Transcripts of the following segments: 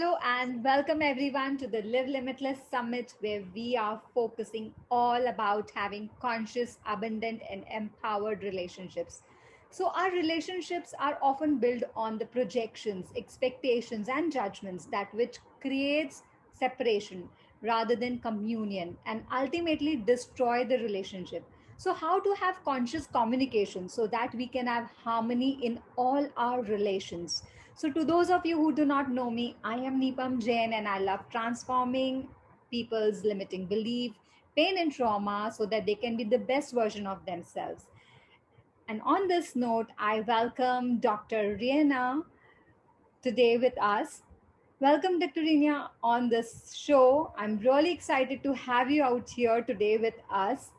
Hello and welcome everyone to the Live Limitless Summit, where we are focusing all about having conscious, abundant, and empowered relationships. So, our relationships are often built on the projections, expectations, and judgments that which creates separation rather than communion and ultimately destroy the relationship. So, how to have conscious communication so that we can have harmony in all our relations. So, to those of you who do not know me, I am Neepam Jain and I love transforming people's limiting belief, pain, and trauma so that they can be the best version of themselves. And on this note, I welcome Dr. Renea today with us. Welcome, Dr. Renea, on this show. I'm really excited to have you out here today with us.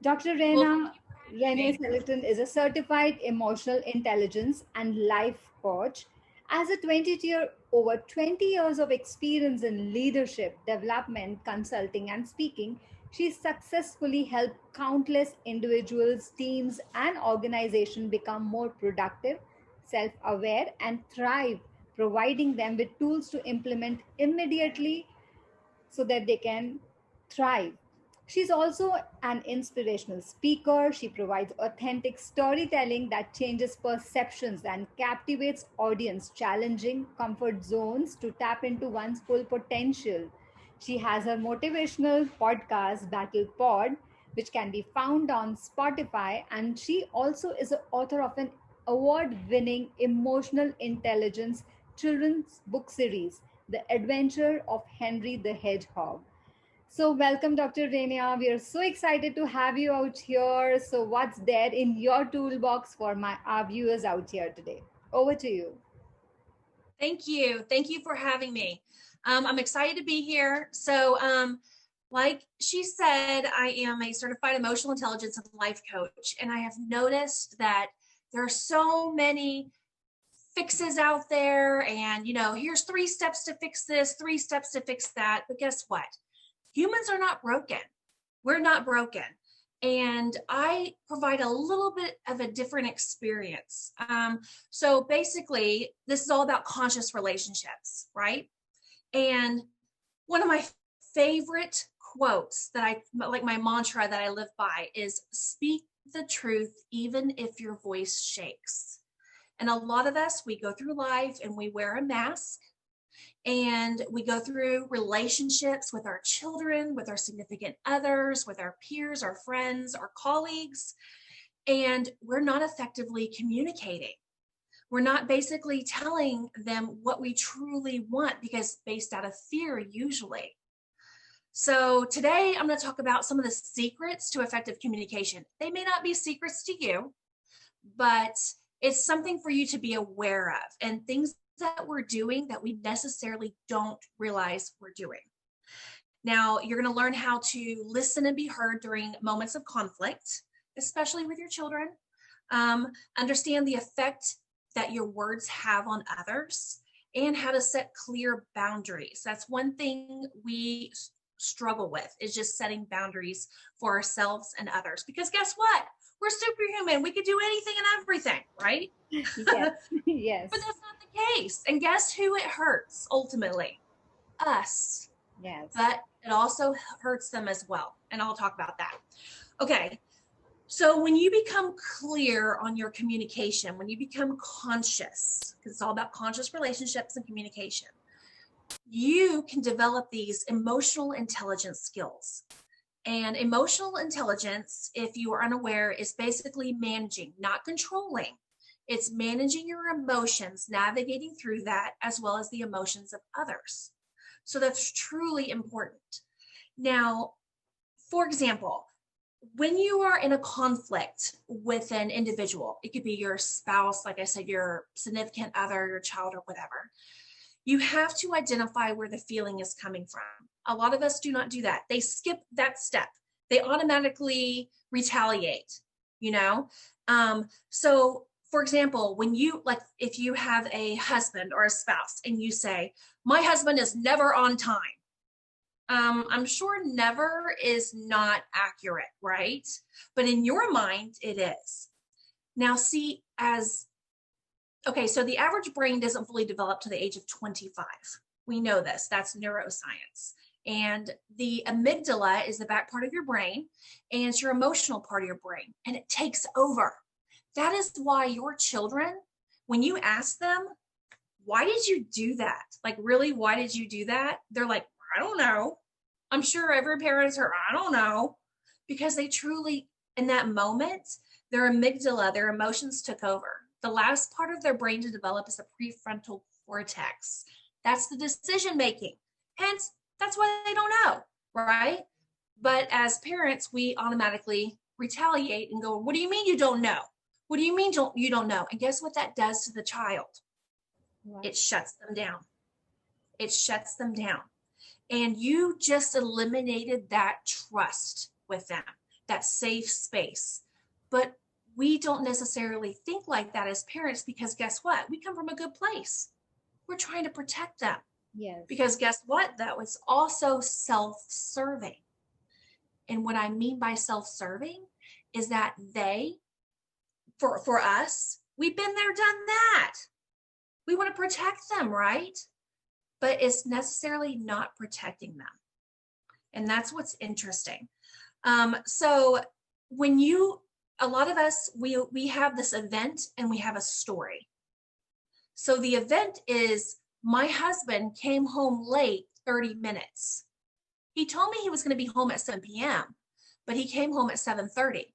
Dr. Well, thank you for having Renea me. Skelton is a certified emotional intelligence and life coach. As a over 20 years of experience in leadership, development, consulting, and speaking, she successfully helped countless individuals, teams, and organizations become more productive, self aware, and thrive, providing them with tools to implement immediately so that they can thrive. She's also an inspirational speaker. She provides authentic storytelling that changes perceptions and captivates audience, challenging comfort zones to tap into one's full potential. She has her motivational podcast, Battle Pod, which can be found on Spotify, and she also is the author of an award winning emotional intelligence children's book series, The Adventure of Henry the Hedgehog. So, welcome, Dr. Renea. We are so excited to have you out here. So, what's there in your toolbox for our viewers out here today? Over to you. Thank you. Thank you for having me. I'm excited to be here. Like she said, I am a certified emotional intelligence and life coach, and I have noticed that there are so many fixes out there, and here's 3 steps to fix this, 3 steps to fix that. But guess what? Humans are not broken. We're not broken. And I provide a little bit of a different experience. So basically, this is all about conscious relationships, right? And one of my favorite quotes that I like, my mantra that I live by, is speak the truth even if your voice shakes. And a lot of us, we go through life and we wear a mask, and we go through relationships with our children, with our significant others, with our peers, our friends, our colleagues, and we're not effectively communicating. We're not basically telling them what we truly want, because based out of fear, usually. So today I'm going to talk about some of the secrets to effective communication. They may not be secrets to you, but it's something for you to be aware of, and things that we're doing that we necessarily don't realize we're doing. Now, you're going to learn how to listen and be heard during moments of conflict, especially with your children. Understand the effect that your words have on others, and how to set clear boundaries. That's one thing we struggle with, is just setting boundaries for ourselves and others. Because guess what? We're superhuman. We could do anything and everything, right? Yes, yes, But that's not the case. And guess who it hurts ultimately? Us. yes. But it also hurts them as well. And I'll talk about that. Okay. So when you become clear on your communication, when you become conscious, because it's all about conscious relationships and communication, you can develop these emotional intelligence skills. And emotional intelligence, if you are unaware, is basically managing, not controlling. It's managing your emotions, navigating through that, as well as the emotions of others. So that's truly important. Now, for example, when you are in a conflict with an individual, it could be your spouse, like I said, your significant other, your child, or whatever, you have to identify where the feeling is coming from. A lot of us do not do that. They skip that step. They automatically retaliate, you know? So for example, when if you have a husband or a spouse and you say, my husband is never on time. I'm sure never is not accurate, right? But in your mind, it is. Now, see, as Okay, so the average brain doesn't fully develop to the age of 25. We know this, that's neuroscience. And the amygdala is the back part of your brain, and it's your emotional part of your brain, and it takes over. That is why your children, when you ask them, why did you do that? Like, really, why did you do that? They're like, I don't know. I'm sure every parent's heard, I don't know. Because they truly, in that moment, their amygdala, their emotions took over. The last part of their brain to develop is the prefrontal cortex. That's the decision making. Hence, that's why they don't know, right? But as parents, we automatically retaliate and go, what do you mean you don't know? What do you mean you don't know? And guess what that does to the child? Wow. It shuts them down. It shuts them down. And you just eliminated that trust with them, that safe space. But we don't necessarily think like that as parents, because guess what? We come from a good place. We're trying to protect them. Yes. Because guess what? That was also self-serving. And what I mean by self-serving is that for us, we've been there, done that. We want to protect them, right? But it's necessarily not protecting them. And that's what's interesting. So when a lot of us, we have this event and we have a story. So the event is, my husband came home late 30 minutes. He told me he was going to be home at 7 p.m., but he came home at 7:30.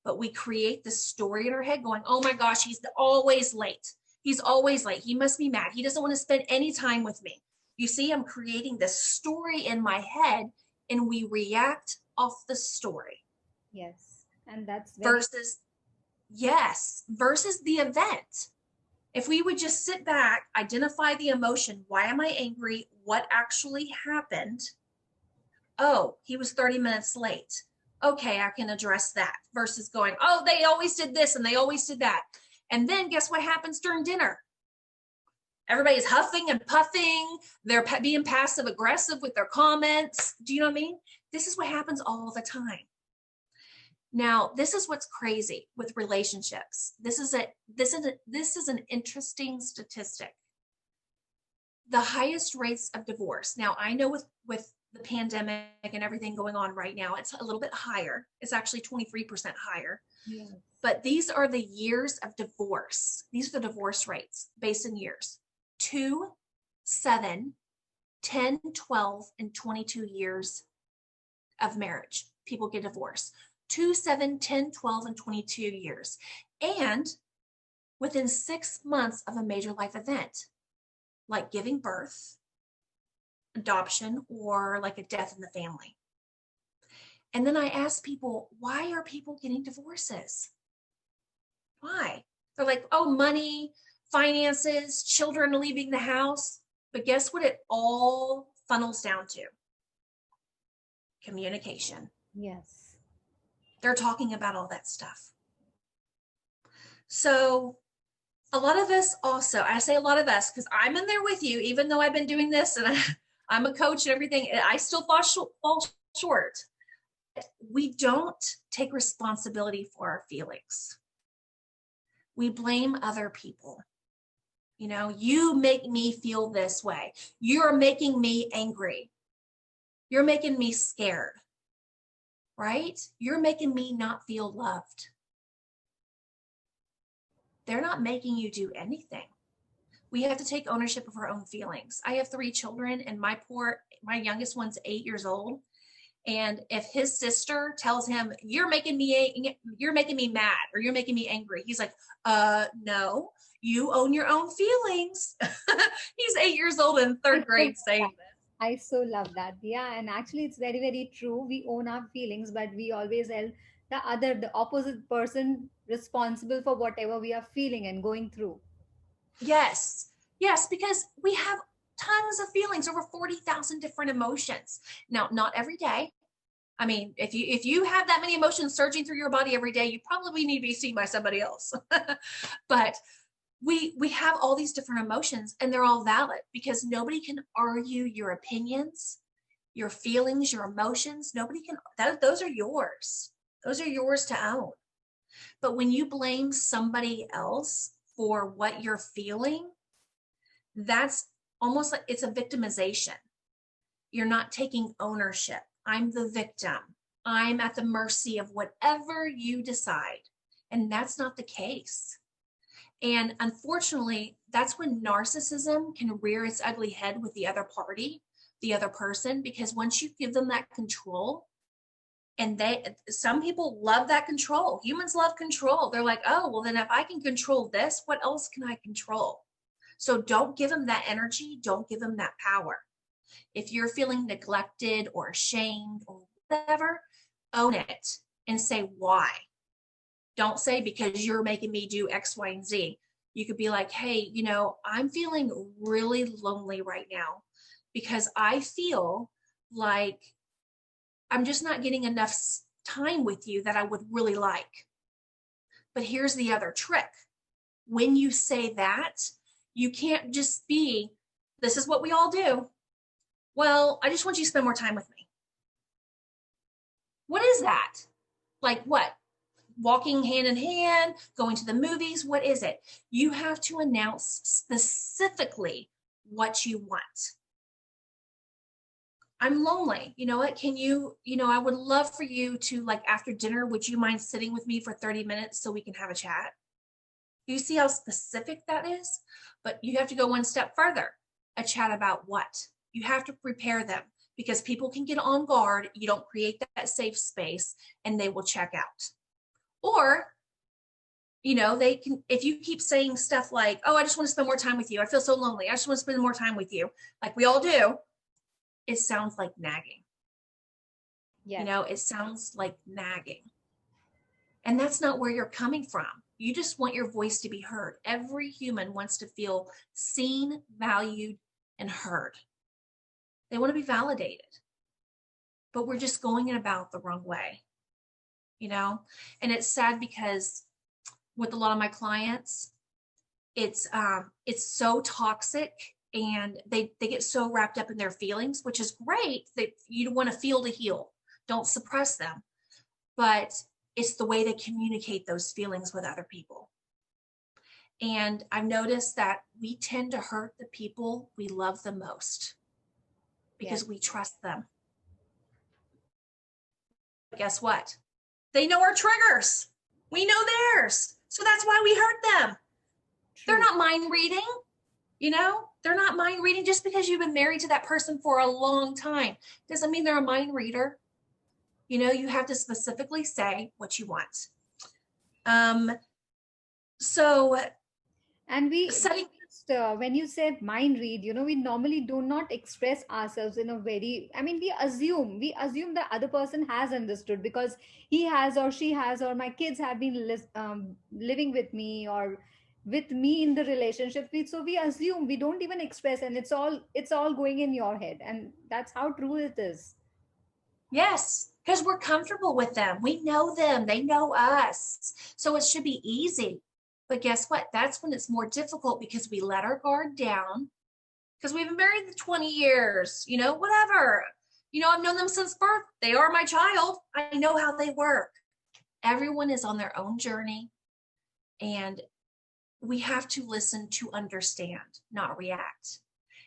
But we create this story in our head going, oh my gosh, he's always late. He's always late. He must be mad. He doesn't want to spend any time with me. You see, I'm creating this story in my head, and we react off the story. Yes. And that's very versus the event. If we would just sit back, identify the emotion, why am I angry? What actually happened? Oh, he was 30 minutes late. Okay, I can address that, versus going, oh, they always did this and they always did that. And then guess what happens during dinner? Everybody's huffing and puffing. They're being passive aggressive with their comments. Do you know what I mean? This is what happens all the time. Now, this is what's crazy with relationships. This is an interesting statistic. The highest rates of divorce. Now, I know with the pandemic and everything going on right now, it's a little bit higher. It's actually 23% higher. yes. But these are the years of divorce. These are the divorce rates based in years. 2, 7, 10, 12, and 22 years of marriage. People get divorced. 2, 7, 10, 12, and 22 years. And within 6 months of a major life event, like giving birth, adoption, or like a death in the family. And then I ask people, why are people getting divorces? Why? They're like, oh, money, finances, children leaving the house. But guess what it all funnels down to? Communication. Yes. They're talking about all that stuff. So a lot of us also, I say a lot of us because I'm in there with you, even though I've been doing this and I'm a coach and everything, I still fall short. We don't take responsibility for our feelings. We blame other people. You know, you make me feel this way. You're making me angry. You're making me scared, right? You're making me not feel loved. They're not making you do anything. We have to take ownership of our own feelings. I have 3 children, and my youngest one's 8 years old. And if his sister tells him, you're making me mad, or you're making me angry, he's like, no, you own your own feelings. He's 8 years old in 3rd grade saying this. I so love that. Yeah, and actually, it's very, very true. We own our feelings, but we always held the opposite person responsible for whatever we are feeling and going through. Yes, because we have tons of feelings, over 40,000 different emotions. Now, not every day. I mean, if you have that many emotions surging through your body every day, you probably need to be seen by somebody else. But we have all these different emotions, and they're all valid, because nobody can argue your opinions, your feelings, your emotions. Nobody can. Those are yours. Those are yours to own. But when you blame somebody else for what you're feeling, that's almost like it's a victimization. You're not taking ownership. I'm the victim. I'm at the mercy of whatever you decide. And that's not the case. And unfortunately, that's when narcissism can rear its ugly head with the other party, the other person, because once you give them that control, and some people love that control. Humans love control. They're like, oh, well, then if I can control this, what else can I control? So don't give them that energy. Don't give them that power. If you're feeling neglected or ashamed or whatever, own it and say why. Don't say because you're making me do X, Y, and Z. You could be like, hey, I'm feeling really lonely right now because I feel like I'm just not getting enough time with you that I would really like. But here's the other trick. When you say that, you can't just be, this is what we all do. Well, I just want you to spend more time with me. What is that? Like what? Walking hand in hand, going to the movies, what is it? You have to announce specifically what you want. I'm lonely. You know what? Can you, I would love for you to, like, after dinner, would you mind sitting with me for 30 minutes so we can have a chat? You see how specific that is? But you have to go one step further. A chat about what? You have to prepare them because people can get on guard. You don't create that safe space and they will check out. Or, they can, if you keep saying stuff like, oh, I just want to spend more time with you. I feel so lonely. I just want to spend more time with you. Like we all do. It sounds like nagging. Yes. It sounds like nagging. And that's not where you're coming from. You just want your voice to be heard. Every human wants to feel seen, valued, and heard. They want to be validated. But we're just going about the wrong way. And it's sad because with a lot of my clients, it's so toxic and they get so wrapped up in their feelings, which is great that you want to feel to heal. Don't suppress them. But it's the way they communicate those feelings with other people. And I've noticed that we tend to hurt the people we love the most because we trust them. Guess what? They know our triggers. We know theirs. So that's why we hurt them. True. They're not mind reading. They're not mind reading. Just because you've been married to that person for a long time doesn't mean they're a mind reader. You have to specifically say what you want. And when you said mind read, we normally do not express ourselves in a very, we assume the other person has understood because he has or she has or my kids have been living with me or with me in the relationship. So we assume, we don't even express, and it's all going in your head, and that's how true it is. Yes, because we're comfortable with them. We know them. They know us. So it should be easy. But guess what? That's when it's more difficult because we let our guard down because we've been married for 20 years, whatever. I've known them since birth. They are my child. I know how they work. Everyone is on their own journey. And we have to listen to understand, not react.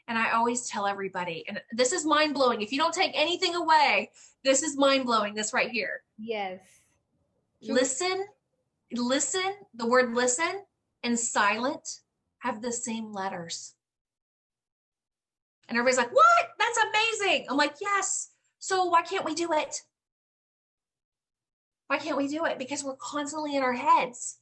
And I always tell everybody, and this is mind-blowing. If you don't take anything away, this is mind-blowing, this right here. Yes. True. Listen, the word listen and silent have the same letters. And everybody's like, what? That's amazing. I'm like, yes. So why can't we do it? Why can't we do it? Because we're constantly in our heads.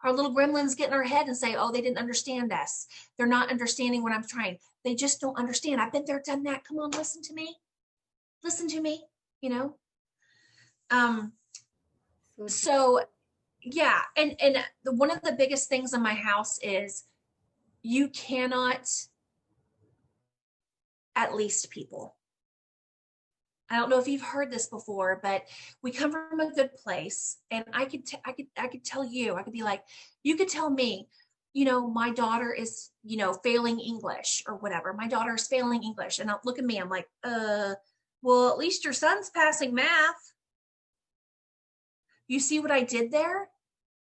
Our little gremlins get in our head and say, oh, they didn't understand us. They're not understanding what I'm trying. They just don't understand. I've been there, done that. Come on, listen to me. Listen to me, So yeah. And one of the biggest things in my house is you cannot at least people. I don't know if you've heard this before, but we come from a good place, and I could tell you, I could be like, you could tell me, my daughter is, failing English or whatever. My daughter is failing English, and look at me. I'm like, well, at least your son's passing math. You see what I did there?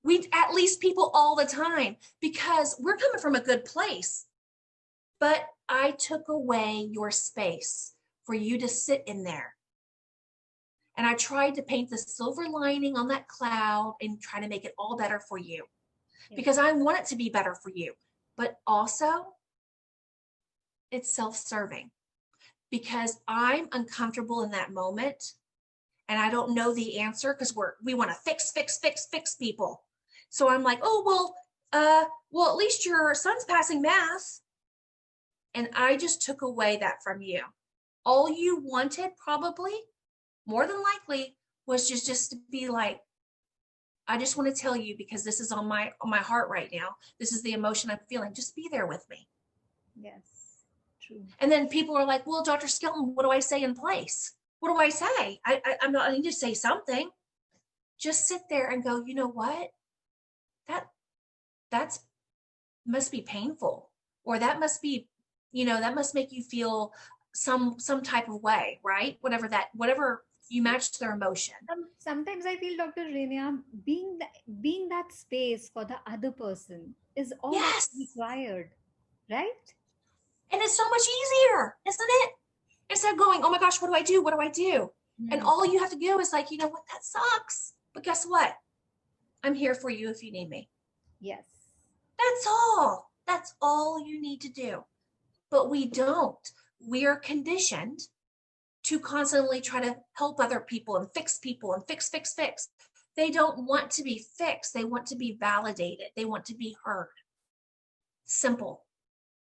We at least people all the time because we're coming from a good place. But I took away your space for you to sit in there. And I tried to paint the silver lining on that cloud and try to make it all better for you because I want it to be better for you. But also, it's self-serving because I'm uncomfortable in that moment and I don't know the answer because we want to fix people. So I'm like, oh, well, at least your son's passing math. And I just took away that from you. All you wanted probably, more than likely, was just to be like, I just want to tell you because this is on my heart right now. This is the emotion I'm feeling. Just be there with me. Yes, true. And then people are like, well, Dr. Skelton, what do I say in place? What do I say? I need to say something. Just sit there and go, you know what? That's must be painful. Or that must be, that must make you feel some type of way, right? Whatever you match their emotion. Sometimes I feel, Dr. Renea, being that space for the other person is all that Yes. is required, right? And it's so much easier, isn't it? Instead of going, oh my gosh, what do I do? What do I do? And all you have to do is like, you know what, that sucks. But guess what? I'm here for you if you need me. Yes. That's all. That's all you need to do. But we don't. We are conditioned to constantly try to help other people and fix people and fix. They don't want to be fixed. They want to be validated. They want to be heard. Simple.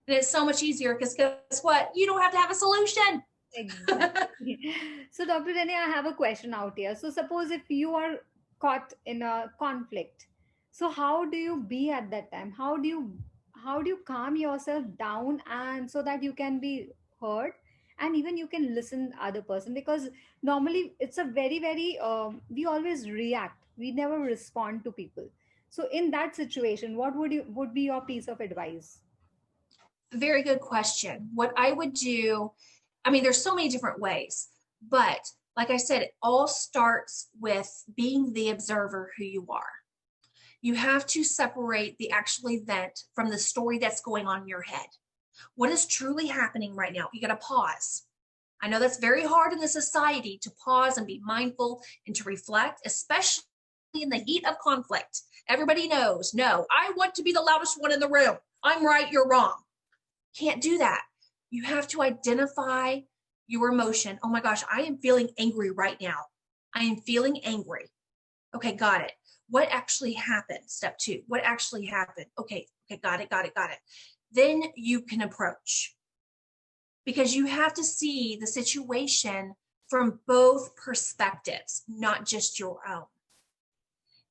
And it's so much easier because guess what? You don't have to have a solution. Exactly. So, Dr. Renee, I have a question out here. So, suppose if you are caught in a conflict, so how do you be at that time? How do you calm yourself down and so that you can be heard and even you can listen other person? Because normally it's a very we always react. We never respond to people. So, in that situation, what would be your piece of advice? Very good question. What I would do, I mean, there's so many different ways, but like I said, it all starts with being the observer who you are. You have to separate the actual event from the story that's going on in your head. What is truly happening right now? You got to pause. I know that's very hard in the society to pause and be mindful and to reflect, especially in the heat of conflict. Everybody knows, no, I want to be the loudest one in the room. I'm right, you're wrong. Can't do that. You have to identify your emotion. Oh my gosh, I am feeling angry right now. I am feeling angry. Okay, got it. What actually happened? Step 2. What actually happened? Okay, got it. Then you can approach because you have to see the situation from both perspectives, not just your own.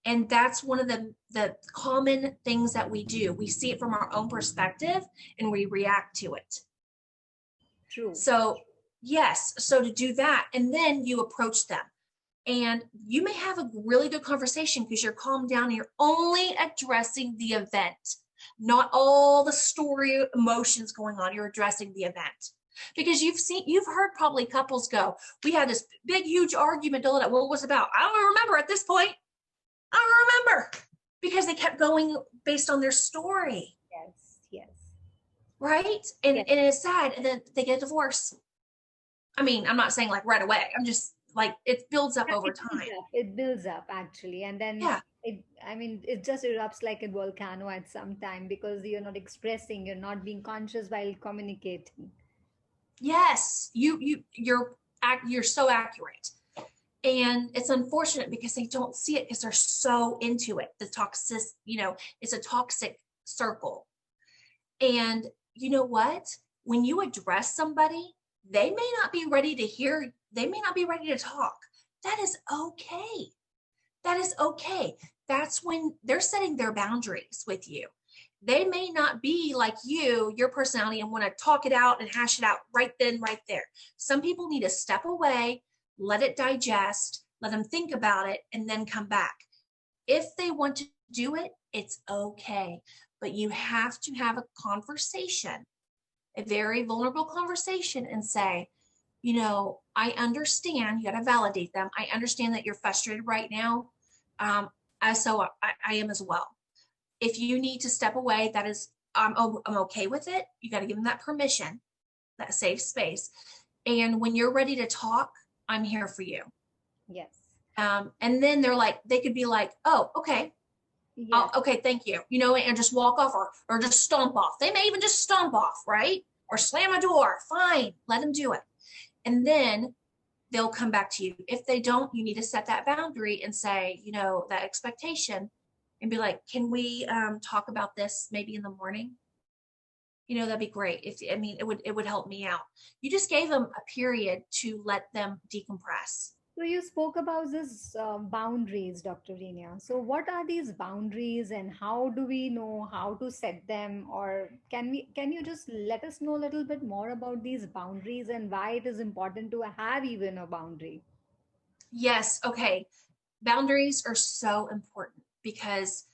And that's one of the common things that we do. We see it from our own perspective and we react to it. True. So, yes. So to do that, and then you approach them. And you may have a really good conversation because you're calmed down and you're only addressing the event, not all the story emotions going on. You're addressing the event. Because you've heard probably couples go, we had this big, huge argument. What was it about? I don't remember at this point. I don't remember because they kept going based on their story. Yes. Right? And it's sad. And then they get a divorce. I mean, I'm not saying like right away. I'm just like, it builds up over time. It builds up actually. And then it just erupts like a volcano at some time because you're not expressing, you're not being conscious while communicating. Yes, you're so accurate. And it's unfortunate because they don't see it because they're so into it. The toxic, it's a toxic circle. And you know what? When you address somebody, they may not be ready to hear, they may not be ready to talk. That is okay. That is okay. That's when they're setting their boundaries with you. They may not be like your personality, and want to talk it out and hash it out right then, right there. Some people need to step away, let it digest, let them think about it, and then come back. If they want to do it, it's okay. But you have to have a conversation, a very vulnerable conversation, and say, I understand. You got to validate them. I understand that you're frustrated right now. I am as well. If you need to step away, that is, I'm okay with it. You got to give them that permission, that safe space. And when you're ready to talk, I'm here for you. Yes. And then they could be like, oh, okay. Yes. Okay, thank you. And just walk off or just stomp off. They may even just stomp off, right? Or slam a door. Fine, let them do it. And then they'll come back to you. If they don't, you need to set that boundary and say, that expectation and be like, can we talk about this maybe in the morning? That'd be great. It would help me out. You just gave them a period to let them decompress. So you spoke about this boundaries, Dr. Renea. So what are these boundaries, and how do we know how to set them? Or can you just let us know a little bit more about these boundaries and why it is important to have even a boundary? Yes. Okay. Boundaries are so important because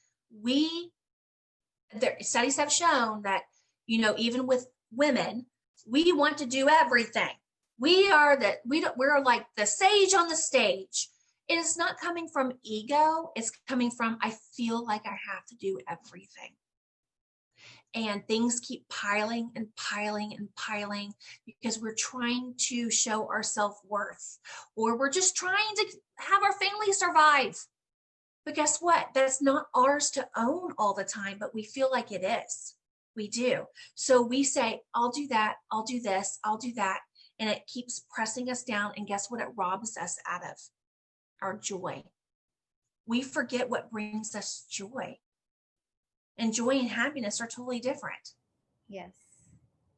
studies have shown that, even with women, we want to do everything. We're like the sage on the stage. It is not coming from ego. It's coming from, I feel like I have to do everything. And things keep piling and piling and piling because we're trying to show our self-worth, or we're just trying to have our family survive. But guess what? That's not ours to own all the time, but we feel like it is. We do. So we say, I'll do that. I'll do this. I'll do that. And it keeps pressing us down. And guess what? It robs us out of our joy. We forget what brings us joy. And joy and happiness are totally different. Yes.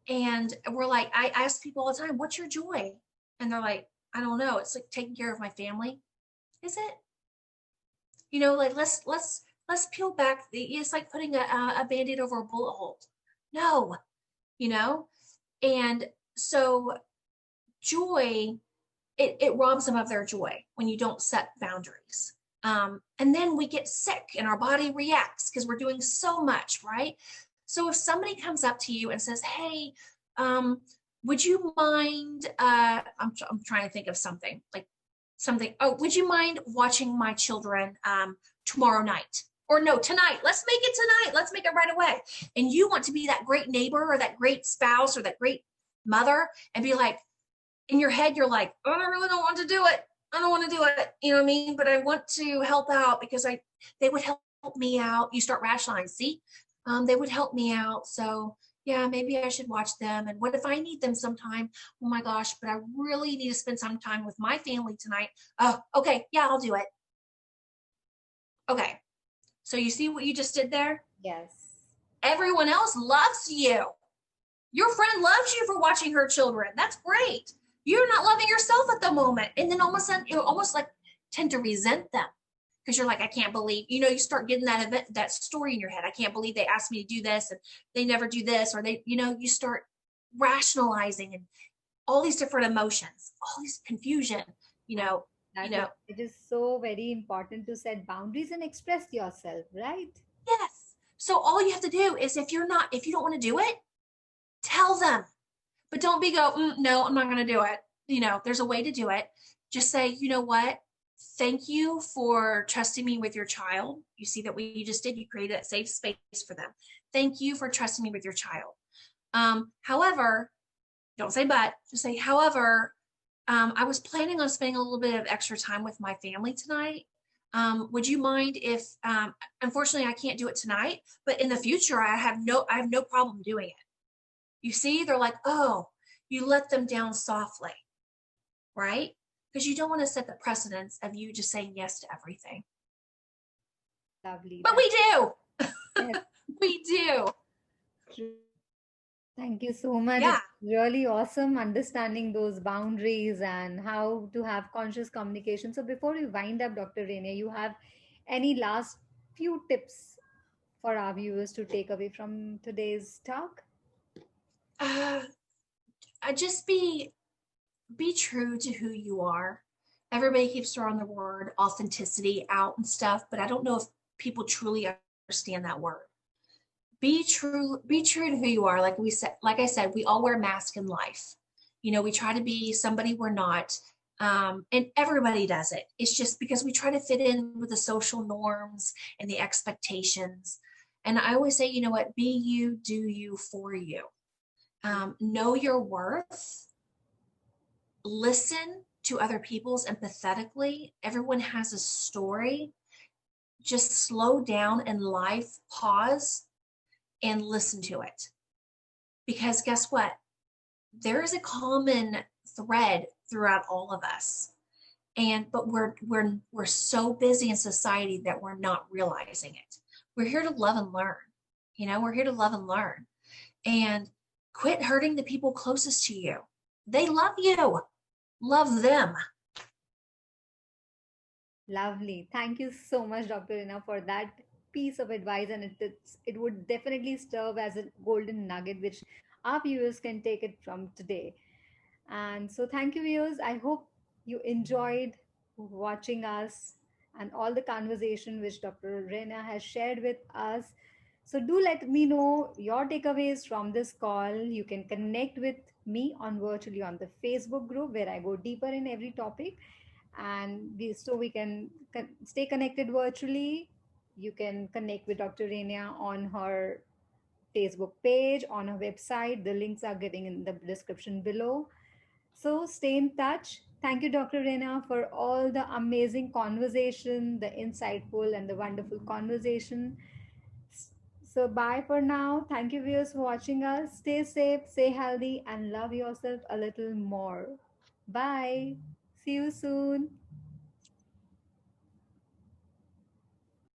And we're like, I ask people all the time, what's your joy? And they're like, I don't know. It's like taking care of my family. Is it? Like let's peel back. It's like putting a Band-Aid over a bullet hole. No, and so joy, it robs them of their joy when you don't set boundaries. And then we get sick and our body reacts because we're doing so much, right? So if somebody comes up to you and says, hey, would you mind, I'm trying to think of something, oh, would you mind watching my children tomorrow night? Or no, tonight, let's make it tonight. Let's make it right away. And you want to be that great neighbor or that great spouse or that great mother and be like, in your head, you're like, oh, I really don't want to do it. I don't want to do it. You know what I mean? But I want to help out because they would help me out. You start rationalizing, see, they would help me out. So yeah, maybe I should watch them. And what if I need them sometime? Oh my gosh, but I really need to spend some time with my family tonight. Oh, okay. Yeah, I'll do it. Okay. So you see what you just did there? Yes. Everyone else loves you. Your friend loves you for watching her children. That's great. You're not loving yourself at the moment. And then all of a sudden, you almost like tend to resent them because you're like, I can't believe, you start getting that story in your head. I can't believe they asked me to do this and they never do this, or they, you start rationalizing and all these different emotions, all this confusion, It is so very important to set boundaries and express yourself, right? Yes. So all you have to do is if you don't want to do it, tell them, but don't no, I'm not going to do it. There's a way to do it. Just say, you know what? Thank you for trusting me with your child. You see that what you just did, you created a safe space for them. Thank you for trusting me with your child. However, don't say but, just say, however, I was planning on spending a little bit of extra time with my family tonight. Would you mind if, unfortunately I can't do it tonight, but in the future, I have no problem doing it. You see, they're like, oh, you let them down softly, right? Because you don't want to set the precedence of you just saying yes to everything. Lovely. But we do. Yes. We do. Thank you so much. Yeah. It's really awesome understanding those boundaries and how to have conscious communication. So before we wind up, Dr. Renea, you have any last few tips for our viewers to take away from today's talk? Just be true to who you are. Everybody keeps throwing the word authenticity out and stuff, but I don't know if people truly understand that word. Be true to who you are. Like I said, we all wear masks in life. We try to be somebody we're not. And everybody does it. It's just because we try to fit in with the social norms and the expectations. And I always say, you know what, be you, do you, for you. Know your worth, listen to other people's empathetically. Everyone has a story. Just slow down in life, pause, and listen to it. Because guess what? There is a common thread throughout all of us. But we're so busy in society that we're not realizing it. We're here to love and learn. We're here to love and learn. And quit hurting the people closest to you. They love you. Love them. Lovely. Thank you so much, Dr. Rina, for that piece of advice. And it would definitely serve as a golden nugget, which our viewers can take it from today. And so, thank you, viewers. I hope you enjoyed watching us and all the conversation which Dr. Rena has shared with us. So, do let me know your takeaways from this call. You can connect with me on virtually on the Facebook group where I go deeper in every topic, and so we can stay connected virtually. You can connect with Dr. Renia on her Facebook page, on her website. The links are getting in the description below. So stay in touch. Thank you, Dr. Rena, for all the amazing conversation, the insightful and the wonderful conversation. So bye for now. Thank you, viewers, for watching us. Stay safe, stay healthy, and love yourself a little more. Bye. See you soon.